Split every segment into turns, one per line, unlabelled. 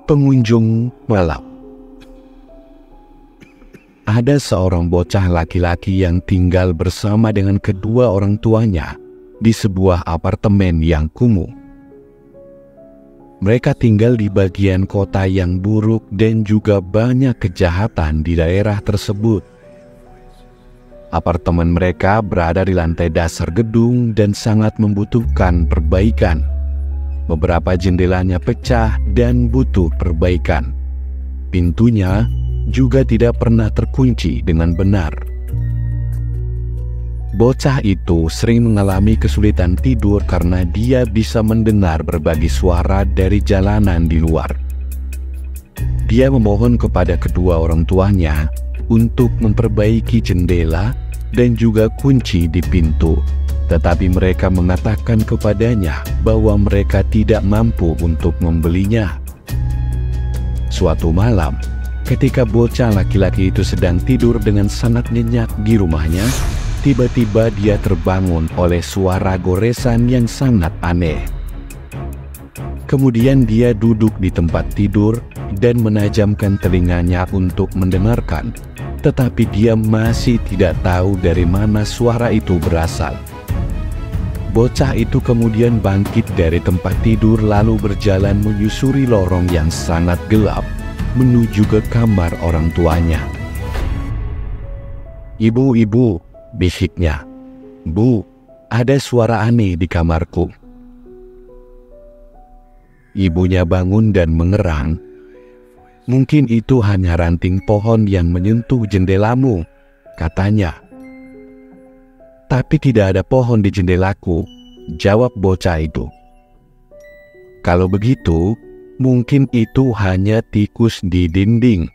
Pengunjung malam. Ada seorang bocah laki-laki yang tinggal bersama dengan kedua orang tuanya di sebuah apartemen yang kumuh. Mereka tinggal di bagian kota yang buruk dan juga banyak kejahatan di daerah tersebut. Apartemen mereka berada di lantai dasar gedung dan sangat membutuhkan perbaikan. Beberapa jendelanya pecah dan butuh perbaikan. Pintunya juga tidak pernah terkunci dengan benar. Bocah itu sering mengalami kesulitan tidur karena dia bisa mendengar berbagai suara dari jalanan di luar. Dia memohon kepada kedua orang tuanya untuk memperbaiki jendela dan juga kunci di pintu. Tetapi mereka mengatakan kepadanya bahwa mereka tidak mampu untuk membelinya. Suatu malam, ketika bocah laki-laki itu sedang tidur dengan sangat nyenyak di rumahnya, tiba-tiba dia terbangun oleh suara goresan yang sangat aneh. Kemudian dia duduk di tempat tidur dan menajamkan telinganya untuk mendengarkan, tetapi dia masih tidak tahu dari mana suara itu berasal. Bocah itu kemudian bangkit dari tempat tidur lalu berjalan menyusuri lorong yang sangat gelap menuju ke kamar orang tuanya. "Ibu, bisiknya. Bu, ada suara aneh di kamarku." Ibunya bangun dan mengerang. "Mungkin itu hanya ranting pohon yang menyentuh jendelamu," katanya. "Tapi tidak ada pohon di jendelaku," jawab bocah itu. "Kalau begitu, mungkin itu hanya tikus di dinding,"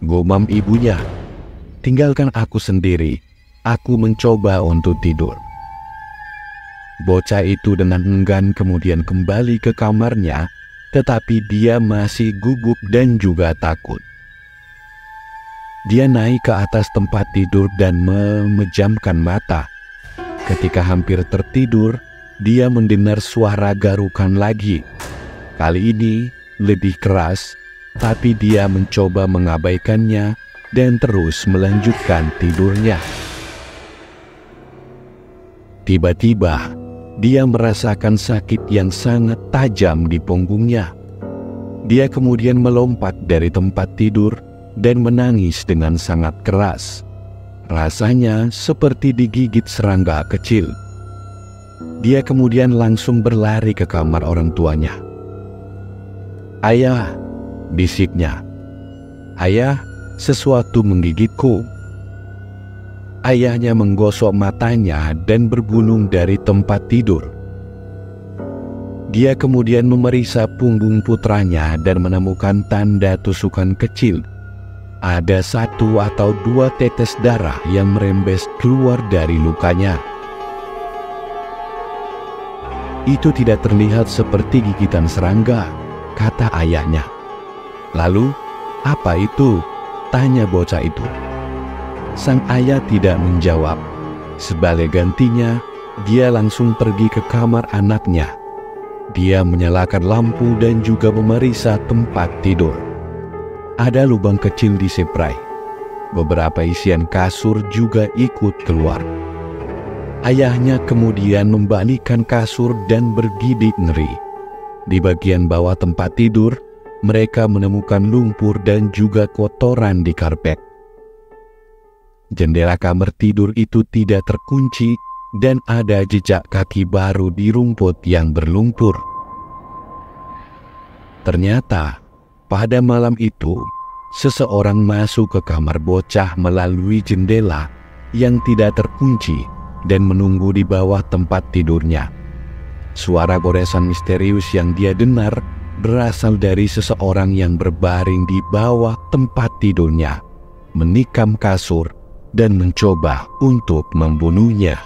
gumam ibunya. "Tinggalkan aku sendiri, aku mencoba untuk tidur." Bocah itu dengan enggan kemudian kembali ke kamarnya, tetapi dia masih gugup dan juga takut. Dia naik ke atas tempat tidur dan memejamkan mata. Ketika hampir tertidur, dia mendengar suara garukan lagi. Kali ini lebih keras, tapi dia mencoba mengabaikannya dan terus melanjutkan tidurnya. Tiba-tiba, dia merasakan sakit yang sangat tajam di punggungnya. Dia kemudian melompat dari tempat tidur dan menangis dengan sangat keras. Rasanya seperti digigit serangga kecil. Dia kemudian langsung berlari ke kamar orang tuanya. "Ayah," bisiknya. "Ayah, sesuatu menggigitku." Ayahnya menggosok matanya dan bergulung dari tempat tidur. Dia kemudian memeriksa punggung putranya dan menemukan tanda tusukan kecil. Ada 1 atau 2 tetes darah yang merembes keluar dari lukanya. "Itu tidak terlihat seperti gigitan serangga," kata ayahnya. "Lalu, apa itu?" tanya bocah itu. Sang ayah tidak menjawab. Sebagai gantinya, dia langsung pergi ke kamar anaknya. Dia menyalakan lampu dan juga memeriksa tempat tidur. Ada lubang kecil di spray. Beberapa isian kasur juga ikut keluar. Ayahnya kemudian membalikkan kasur dan bergidik ngeri. Di bagian bawah tempat tidur, mereka menemukan lumpur dan juga kotoran di karpet. Jendela kamar tidur itu tidak terkunci dan ada jejak kaki baru di rumput yang berlumpur. Ternyata, pada malam itu, seseorang masuk ke kamar bocah melalui jendela yang tidak terkunci dan menunggu di bawah tempat tidurnya. Suara goresan misterius yang dia dengar berasal dari seseorang yang berbaring di bawah tempat tidurnya, menikam kasur dan mencoba untuk membunuhnya.